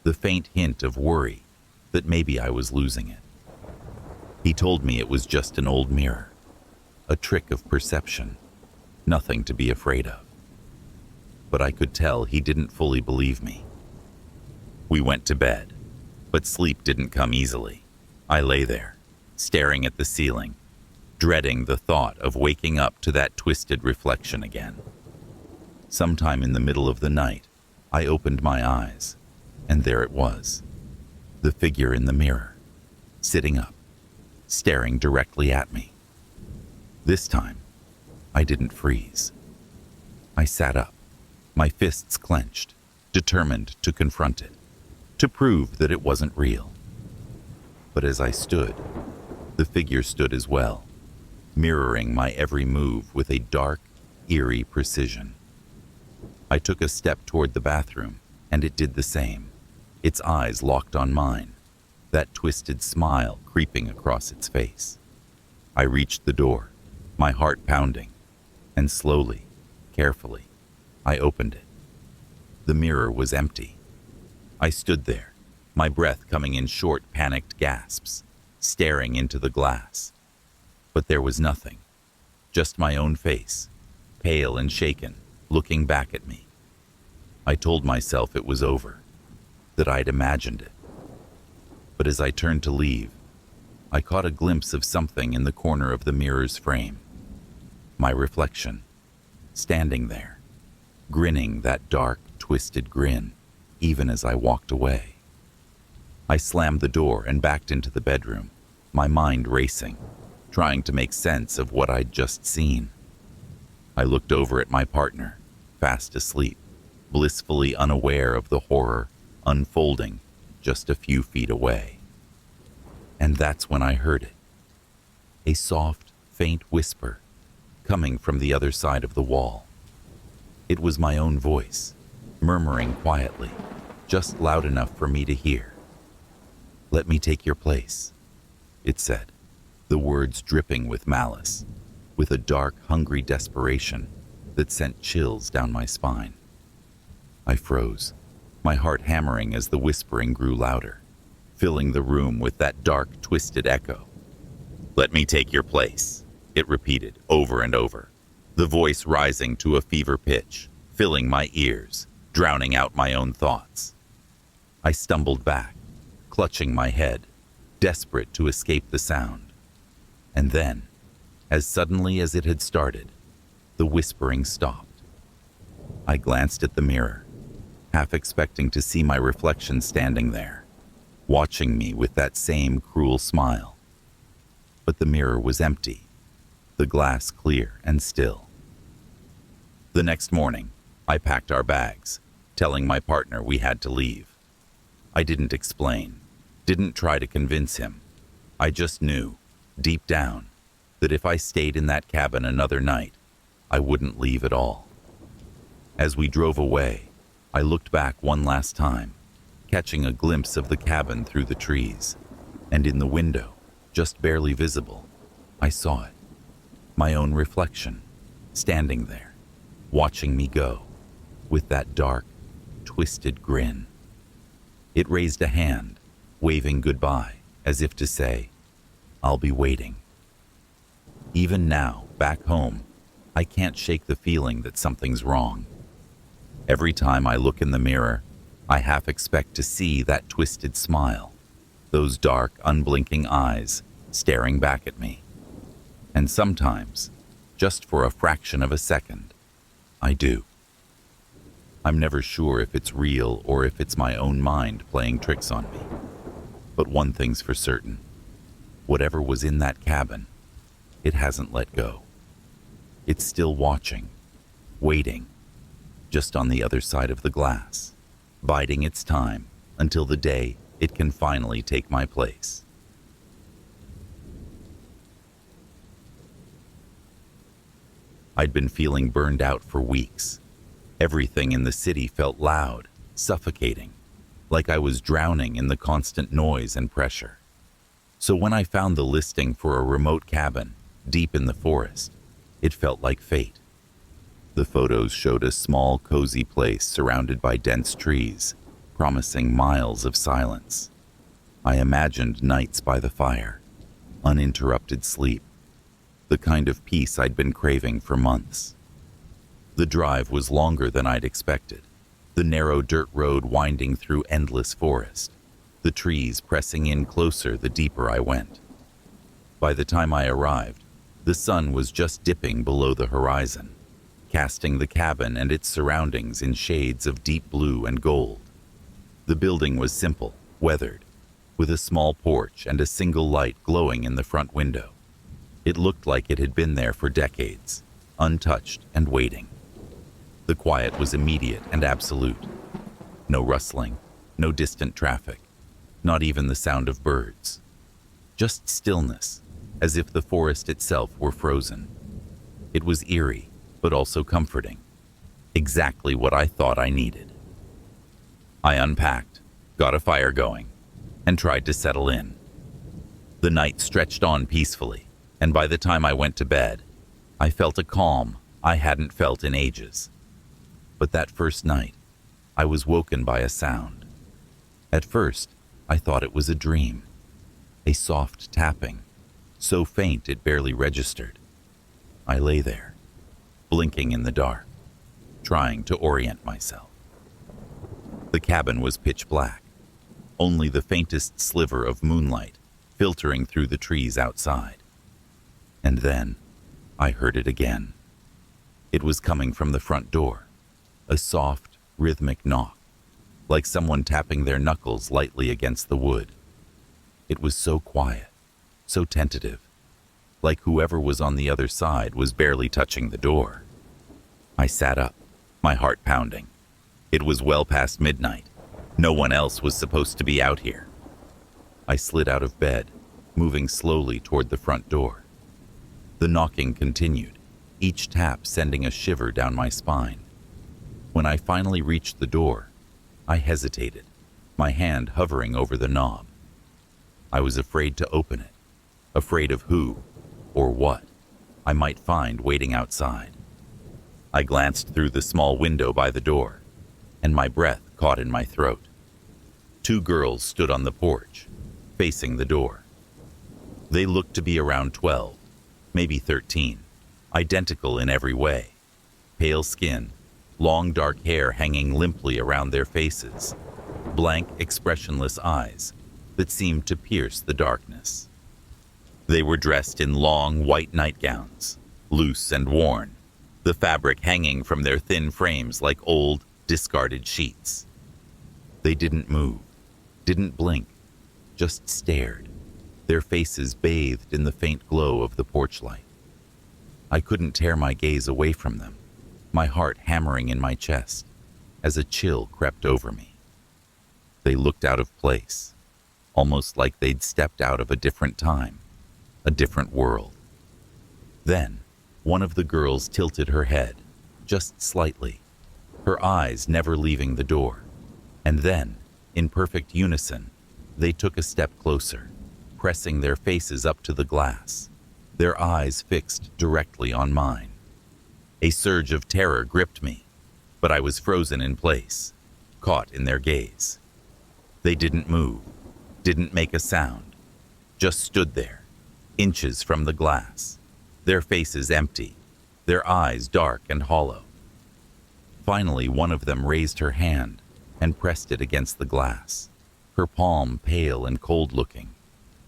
the faint hint of worry that maybe I was losing it. He told me it was just an old mirror, a trick of perception, nothing to be afraid of. But I could tell he didn't fully believe me. We went to bed, but sleep didn't come easily. I lay there, staring at the ceiling, dreading the thought of waking up to that twisted reflection again. Sometime in the middle of the night, I opened my eyes, and there it was, the figure in the mirror, sitting up, staring directly at me. This time, I didn't freeze. I sat up, my fists clenched, determined to confront it, to prove that it wasn't real. But as I stood, the figure stood as well, mirroring my every move with a dark, eerie precision. I took a step toward the bathroom, and it did the same, its eyes locked on mine, that twisted smile creeping across its face. I reached the door, my heart pounding, and slowly, carefully, I opened it. The mirror was empty. I stood there, my breath coming in short, panicked gasps, staring into the glass. But there was nothing, just my own face, pale and shaken, looking back at me. I told myself it was over, that I'd imagined it. But as I turned to leave, I caught a glimpse of something in the corner of the mirror's frame. My reflection, standing there, grinning that dark, twisted grin, even as I walked away. I slammed the door and backed into the bedroom, my mind racing, trying to make sense of what I'd just seen. I looked over at my partner, fast asleep, blissfully unaware of the horror unfolding just a few feet away. And that's when I heard it. A soft, faint whisper coming from the other side of the wall. It was my own voice, murmuring quietly, just loud enough for me to hear. "Let me take your place," it said, the words dripping with malice, with a dark, hungry desperation that sent chills down my spine. I froze, my heart hammering as the whispering grew louder, filling the room with that dark, twisted echo. "Let me take your place," it repeated over and over, the voice rising to a fever pitch, filling my ears, drowning out my own thoughts. I stumbled back, clutching my head, desperate to escape the sound. And then, as suddenly as it had started, the whispering stopped. I glanced at the mirror, half expecting to see my reflection standing there, watching me with that same cruel smile. But the mirror was empty, the glass clear and still. The next morning, I packed our bags, telling my partner we had to leave. I didn't explain, didn't try to convince him. I just knew, deep down, that if I stayed in that cabin another night, I wouldn't leave at all. As we drove away, I looked back one last time, catching a glimpse of the cabin through the trees, and in the window, just barely visible, I saw it, my own reflection, standing there, watching me go, with that dark, twisted grin. It raised a hand, waving goodbye, as if to say, "I'll be waiting." Even now, back home, I can't shake the feeling that something's wrong. Every time I look in the mirror, I half expect to see that twisted smile, those dark, unblinking eyes staring back at me. And sometimes, just for a fraction of a second, I do. I'm never sure if it's real or if it's my own mind playing tricks on me. But one thing's for certain. Whatever was in that cabin, it hasn't let go. It's still watching, waiting, just on the other side of the glass, biding its time until the day it can finally take my place. I'd been feeling burned out for weeks. Everything in the city felt loud, suffocating, like I was drowning in the constant noise and pressure. So when I found the listing for a remote cabin, deep in the forest, it felt like fate. The photos showed a small, cozy place surrounded by dense trees, promising miles of silence. I imagined nights by the fire, uninterrupted sleep, the kind of peace I'd been craving for months. The drive was longer than I'd expected, the narrow dirt road winding through endless forest, the trees pressing in closer the deeper I went. By the time I arrived, the sun was just dipping below the horizon, casting the cabin and its surroundings in shades of deep blue and gold. The building was simple, weathered, with a small porch and a single light glowing in the front window. It looked like it had been there for decades, untouched and waiting. The quiet was immediate and absolute. No rustling, no distant traffic, not even the sound of birds. Just stillness, as if the forest itself were frozen. It was eerie, but also comforting. Exactly what I thought I needed. I unpacked, got a fire going, and tried to settle in. The night stretched on peacefully, and by the time I went to bed, I felt a calm I hadn't felt in ages. But that first night, I was woken by a sound. At first, I thought it was a dream. A soft tapping, so faint it barely registered. I lay there, blinking in the dark, trying to orient myself. The cabin was pitch black, only the faintest sliver of moonlight filtering through the trees outside. And then, I heard it again. It was coming from the front door, a soft, rhythmic knock, like someone tapping their knuckles lightly against the wood. It was so quiet, so tentative, like whoever was on the other side was barely touching the door. I sat up, my heart pounding. It was well past midnight. No one else was supposed to be out here. I slid out of bed, moving slowly toward the front door. The knocking continued, each tap sending a shiver down my spine. When I finally reached the door, I hesitated, my hand hovering over the knob. I was afraid to open it, afraid of who, or what, I might find waiting outside. I glanced through the small window by the door, and my breath caught in my throat. 2 girls stood on the porch, facing the door. They looked to be around 12, maybe 13, identical in every way. Pale skin, long dark hair hanging limply around their faces, blank, expressionless eyes that seemed to pierce the darkness. They were dressed in long white nightgowns, loose and worn, the fabric hanging from their thin frames like old, discarded sheets. They didn't move, didn't blink, just stared, their faces bathed in the faint glow of the porch light. I couldn't tear my gaze away from them, my heart hammering in my chest as a chill crept over me. They looked out of place, almost like they'd stepped out of a different time, a different world. Then, one of the girls tilted her head, just slightly, her eyes never leaving the door. And then, in perfect unison, they took a step closer, pressing their faces up to the glass, their eyes fixed directly on mine. A surge of terror gripped me, but I was frozen in place, caught in their gaze. They didn't move, didn't make a sound, just stood there, inches from the glass, their faces empty, their eyes dark and hollow. Finally, one of them raised her hand and pressed it against the glass, her palm pale and cold-looking,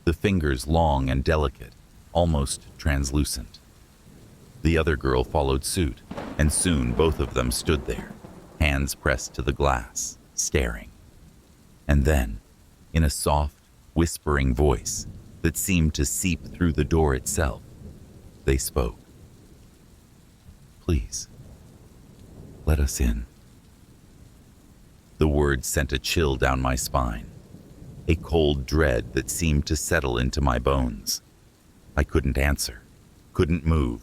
the fingers long and delicate, almost translucent. The other girl followed suit, and soon both of them stood there, hands pressed to the glass, staring. And then, in a soft, whispering voice that seemed to seep through the door itself, they spoke. "Please, let us in." The words sent a chill down my spine, a cold dread that seemed to settle into my bones. I couldn't answer, couldn't move,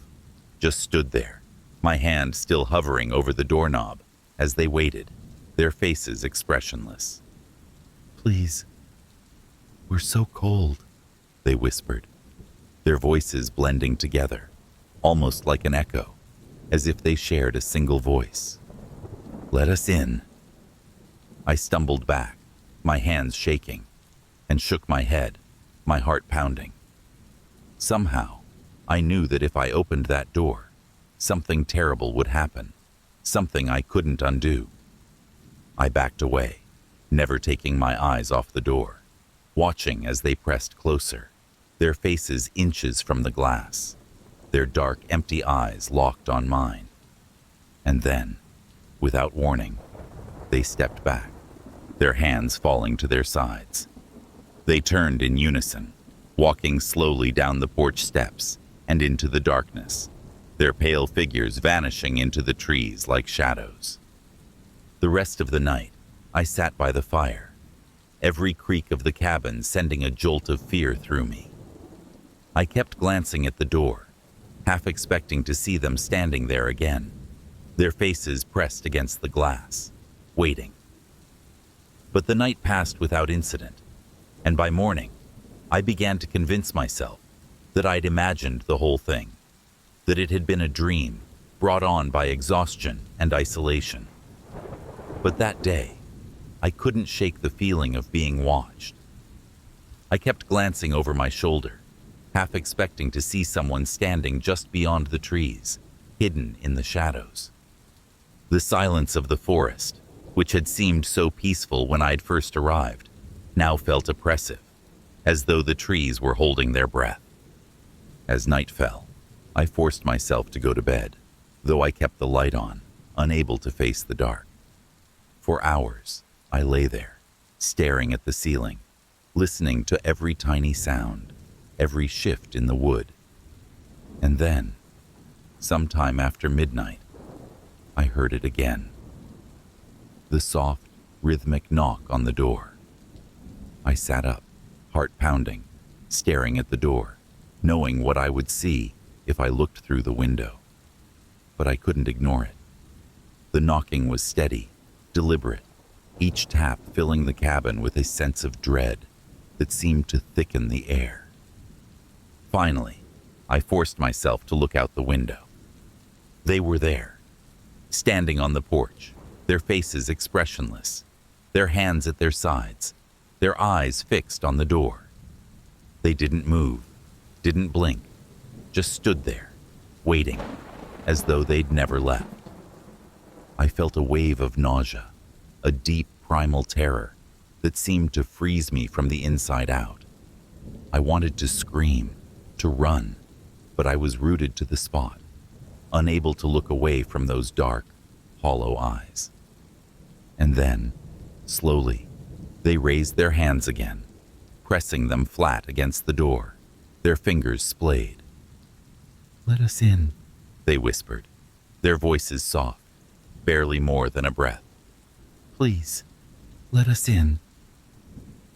just stood there, my hand still hovering over the doorknob as they waited, their faces expressionless. "Please, we're so cold," they whispered, their voices blending together, almost like an echo, as if they shared a single voice. "Let us in." I stumbled back, my hands shaking, and shook my head, my heart pounding. Somehow, I knew that if I opened that door, something terrible would happen, something I couldn't undo. I backed away, never taking my eyes off the door, watching as they pressed closer, their faces inches from the glass, their dark, empty eyes locked on mine. And then, without warning, they stepped back, their hands falling to their sides. They turned in unison, walking slowly down the porch steps and into the darkness, their pale figures vanishing into the trees like shadows. The rest of the night, I sat by the fire, every creak of the cabin sending a jolt of fear through me. I kept glancing at the door, half expecting to see them standing there again, their faces pressed against the glass, waiting. But the night passed without incident, and by morning, I began to convince myself that I'd imagined the whole thing, that it had been a dream brought on by exhaustion and isolation. But that day, I couldn't shake the feeling of being watched. I kept glancing over my shoulder, half expecting to see someone standing just beyond the trees, hidden in the shadows. The silence of the forest, which had seemed so peaceful when I'd first arrived, now felt oppressive, as though the trees were holding their breath. As night fell, I forced myself to go to bed, though I kept the light on, unable to face the dark. For hours, I lay there, staring at the ceiling, listening to every tiny sound, every shift in the wood. And then, sometime after midnight, I heard it again. The soft, rhythmic knock on the door. I sat up, heart pounding, staring at the door, knowing what I would see if I looked through the window. But I couldn't ignore it. The knocking was steady, deliberate, each tap filling the cabin with a sense of dread that seemed to thicken the air. Finally, I forced myself to look out the window. They were there, standing on the porch, their faces expressionless, their hands at their sides, their eyes fixed on the door. They didn't move, didn't blink, just stood there, waiting, as though they'd never left. I felt a wave of nausea, a deep primal terror that seemed to freeze me from the inside out. I wanted to scream, to run, but I was rooted to the spot, unable to look away from those dark, hollow eyes. And then, slowly, they raised their hands again, pressing them flat against the door, their fingers splayed. "Let us in," they whispered, their voices soft, barely more than a breath. "Please, let us in."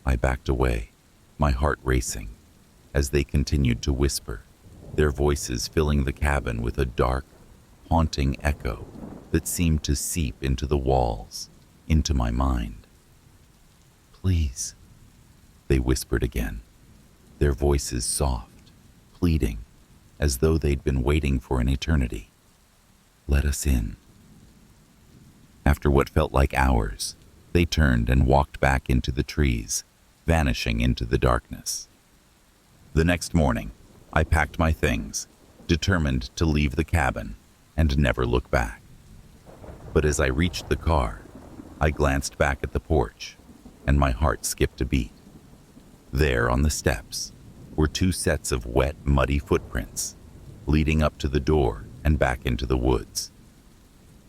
I backed away, my heart racing, as they continued to whisper, their voices filling the cabin with a dark, haunting echo that seemed to seep into the walls, into my mind. "Please," they whispered again, their voices soft, pleading, as though they'd been waiting for an eternity. "Let us in." After what felt like hours, they turned and walked back into the trees, vanishing into the darkness. The next morning, I packed my things, determined to leave the cabin and never look back. But as I reached the car, I glanced back at the porch, and my heart skipped a beat. There on the steps were two sets of wet, muddy footprints, leading up to the door and back into the woods.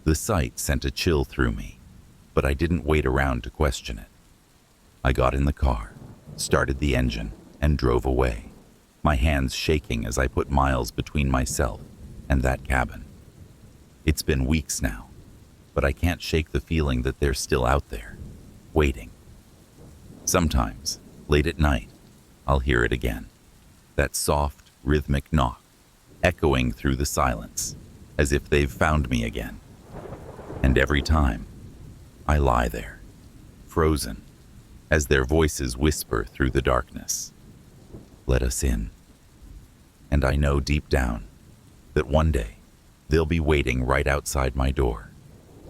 The sight sent a chill through me, but I didn't wait around to question it. I got in the car, started the engine, and drove away, my hands shaking as I put miles between myself and that cabin. It's been weeks now, but I can't shake the feeling that they're still out there, waiting. Sometimes, late at night, I'll hear it again, that soft, rhythmic knock, echoing through the silence, as if they've found me again. And every time, I lie there, frozen, as their voices whisper through the darkness, "Let us in." And I know deep down that one day they'll be waiting right outside my door,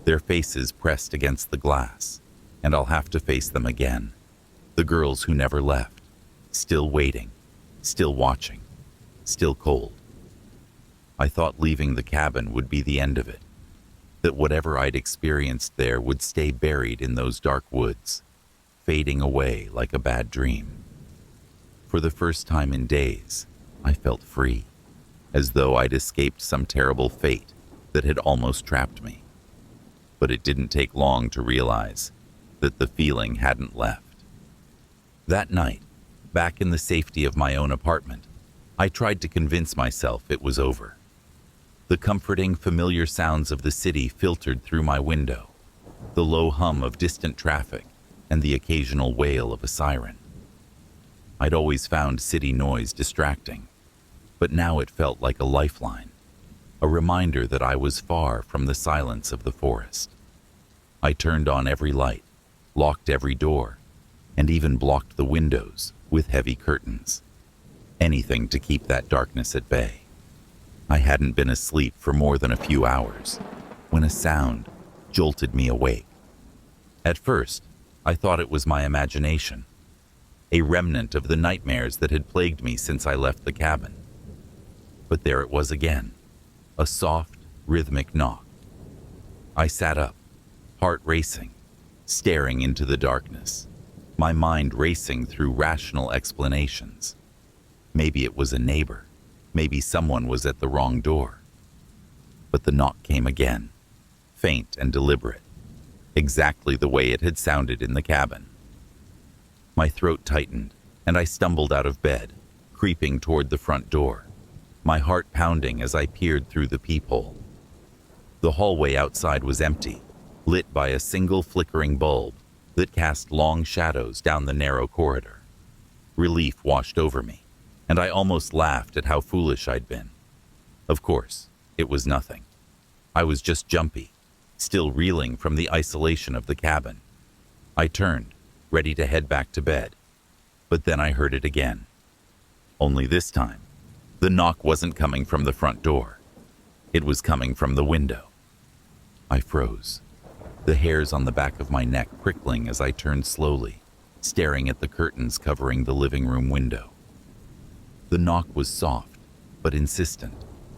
their faces pressed against the glass, and I'll have to face them again, the girls who never left, still waiting, still watching, still cold. I thought leaving the cabin would be the end of it, that whatever I'd experienced there would stay buried in those dark woods, fading away like a bad dream. For the first time in days, I felt free, as though I'd escaped some terrible fate that had almost trapped me. But it didn't take long to realize that the feeling hadn't left. That night, Back in the safety of my own apartment, I tried to convince myself it was over. The comforting, familiar sounds of the city filtered through my window, the low hum of distant traffic, and the occasional wail of a siren. I'd always found city noise distracting, but now it felt like a lifeline, a reminder that I was far from the silence of the forest. I turned on every light, locked every door, and even blocked the windows with heavy curtains. Anything to keep that darkness at bay. I hadn't been asleep for more than a few hours when a sound jolted me awake. At first, I thought it was my imagination, a remnant of the nightmares that had plagued me since I left the cabin. But there it was again, a soft, rhythmic knock. I sat up, heart racing, staring into the darkness, my mind racing through rational explanations. Maybe it was a neighbor. Maybe someone was at the wrong door. But the knock came again, faint and deliberate, exactly the way it had sounded in the cabin. My throat tightened, and I stumbled out of bed, creeping toward the front door, my heart pounding as I peered through the peephole. The hallway outside was empty, lit by a single flickering bulb that cast long shadows down the narrow corridor. Relief washed over me, and I almost laughed at how foolish I'd been. Of course, it was nothing. I was just jumpy, still reeling from the isolation of the cabin. I turned, ready to head back to bed, but then I heard it again. Only this time, the knock wasn't coming from the front door. It was coming from the window. I froze, the hairs on the back of my neck prickling as I turned slowly, staring at the curtains covering the living room window. The knock was soft, but insistent,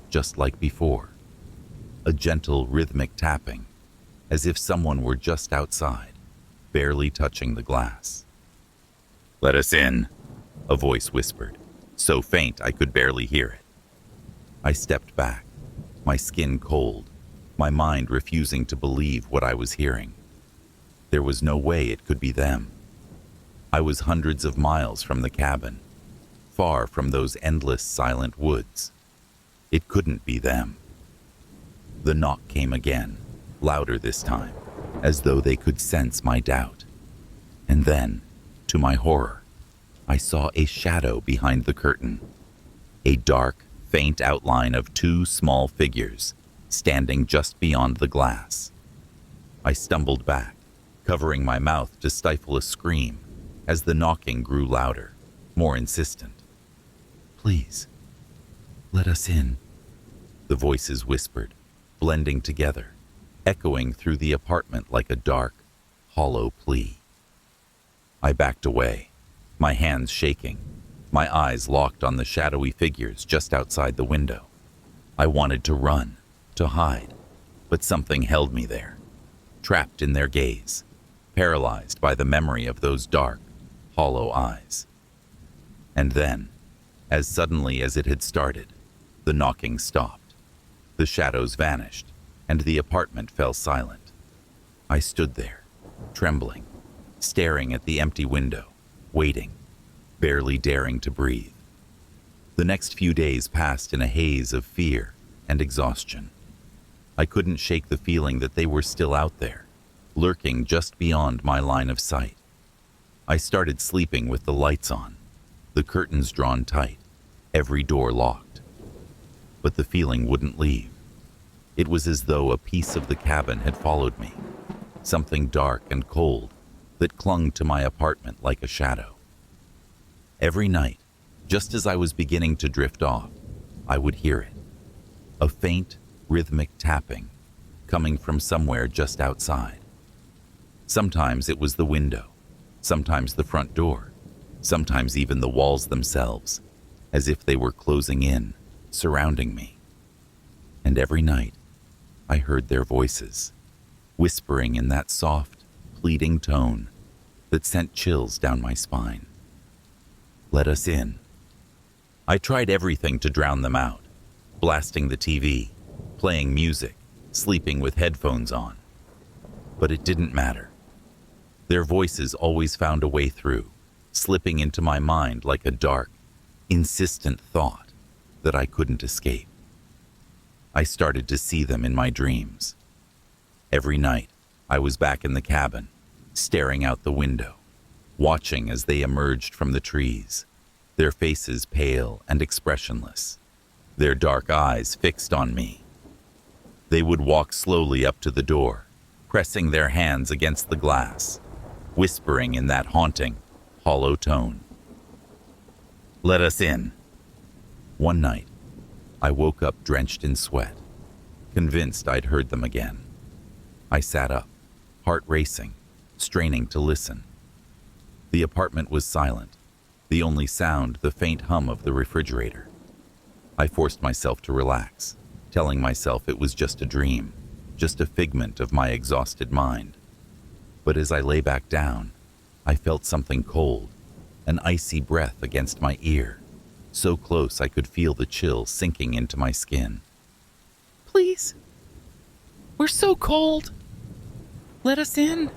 just like before. A gentle, rhythmic tapping, as if someone were just outside, barely touching the glass. "Let us in," a voice whispered, so faint I could barely hear it. I stepped back, my skin cold, my mind refusing to believe what I was hearing. There was no way it could be them. I was hundreds of miles from the cabin, far from those endless silent woods. It couldn't be them. The knock came again, louder this time, as though they could sense my doubt. And then, to my horror, I saw a shadow behind the curtain, a dark, faint outline of two small figures standing just beyond the glass. I stumbled back, covering my mouth to stifle a scream as the knocking grew louder, more insistent. "Please, let us in," the voices whispered, blending together, echoing through the apartment like a dark, hollow plea. I backed away, my hands shaking, my eyes locked on the shadowy figures just outside the window. I wanted to run, to hide, but something held me there, trapped in their gaze, paralyzed by the memory of those dark, hollow eyes. And then, as suddenly as it had started, the knocking stopped. The shadows vanished, and the apartment fell silent. I stood there, trembling, staring at the empty window, waiting, barely daring to breathe. The next few days passed in a haze of fear and exhaustion. I couldn't shake the feeling that they were still out there, lurking just beyond my line of sight. I started sleeping with the lights on, the curtains drawn tight, every door locked. But the feeling wouldn't leave. It was as though a piece of the cabin had followed me, something dark and cold that clung to my apartment like a shadow. Every night, just as I was beginning to drift off, I would hear it, a faint, rhythmic tapping coming from somewhere just outside. Sometimes it was the window, sometimes the front door, sometimes even the walls themselves, as if they were closing in, surrounding me. And every night, I heard their voices, whispering in that soft, pleading tone that sent chills down my spine. "Let us in." I tried everything to drown them out, blasting the TV, playing music, sleeping with headphones on. But it didn't matter. Their voices always found a way through, slipping into my mind like a dark, insistent thought that I couldn't escape. I started to see them in my dreams. Every night, I was back in the cabin, staring out the window, watching as they emerged from the trees, their faces pale and expressionless, their dark eyes fixed on me. They would walk slowly up to the door, pressing their hands against the glass, whispering in that haunting, hollow tone. "Let us in." One night, I woke up drenched in sweat, convinced I'd heard them again. I sat up, heart racing, straining to listen. The apartment was silent, the only sound the faint hum of the refrigerator. I forced myself to relax, telling myself it was just a dream, just a figment of my exhausted mind. But as I lay back down, I felt something cold, an icy breath against my ear, so close I could feel the chill sinking into my skin. "Please, we're so cold. Let us in."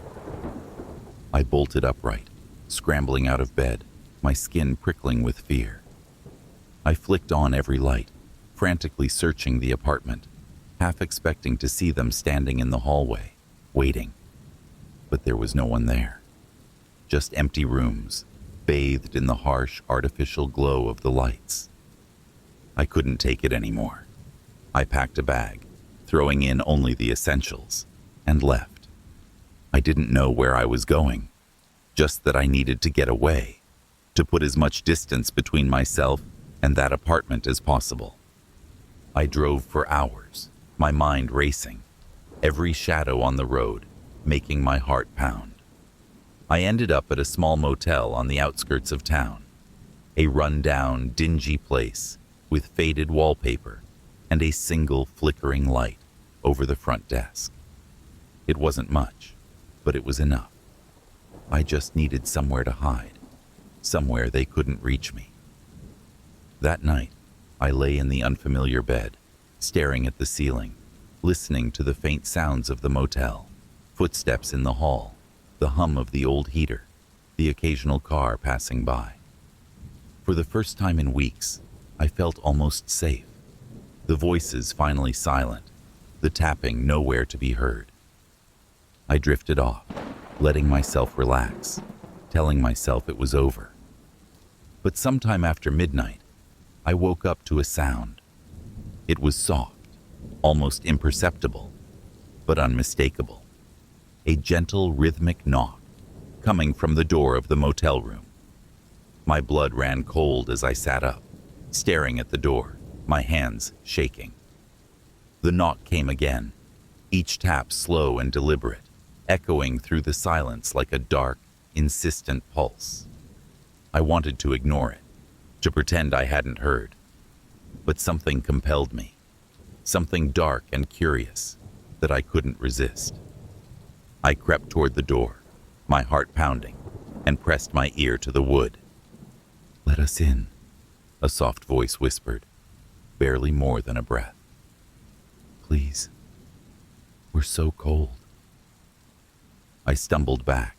I bolted upright, scrambling out of bed, my skin prickling with fear. I flicked on every light, frantically searching the apartment, half expecting to see them standing in the hallway, waiting. But there was no one there. Just empty rooms, bathed in the harsh, artificial glow of the lights. I couldn't take it anymore. I packed a bag, throwing in only the essentials, and left. I didn't know where I was going, just that I needed to get away, to put as much distance between myself and that apartment as possible. I drove for hours, my mind racing, every shadow on the road making my heart pound. I ended up at a small motel on the outskirts of town, a run-down, dingy place with faded wallpaper and a single flickering light over the front desk. It wasn't much, but it was enough. I just needed somewhere to hide, somewhere they couldn't reach me. That night, I lay in the unfamiliar bed, staring at the ceiling, listening to the faint sounds of the motel, footsteps in the hall, the hum of the old heater, the occasional car passing by. For the first time in weeks, I felt almost safe. The voices finally silent, the tapping nowhere to be heard. I drifted off, letting myself relax, telling myself it was over. But sometime after midnight, I woke up to a sound. It was soft, almost imperceptible, but unmistakable. A gentle, rhythmic knock, coming from the door of the motel room. My blood ran cold as I sat up, staring at the door, my hands shaking. The knock came again, each tap slow and deliberate, echoing through the silence like a dark, insistent pulse. I wanted to ignore it, to pretend I hadn't heard. But something compelled me, something dark and curious that I couldn't resist. I crept toward the door, my heart pounding, and pressed my ear to the wood. "Let us in," a soft voice whispered, barely more than a breath. "Please, we're so cold." I stumbled back,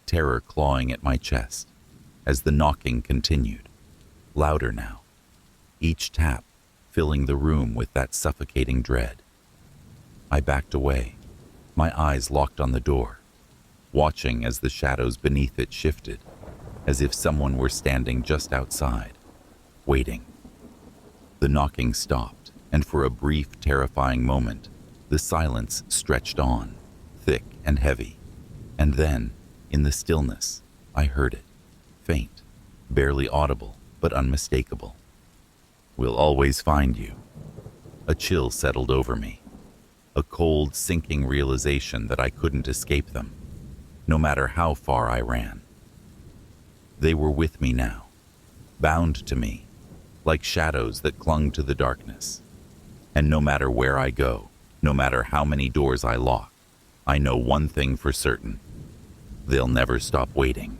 terror clawing at my chest, as the knocking continued, louder now, each tap filling the room with that suffocating dread. I backed away, my eyes locked on the door, watching as the shadows beneath it shifted, as if someone were standing just outside, waiting. The knocking stopped, and for a brief, terrifying moment, the silence stretched on, thick and heavy. And then, in the stillness, I heard it, faint, barely audible, but unmistakable. "We'll always find you." A chill settled over me, a cold, sinking realization that I couldn't escape them, no matter how far I ran. They were with me now, bound to me, like shadows that clung to the darkness. And no matter where I go, no matter how many doors I lock, I know one thing for certain: they'll never stop waiting.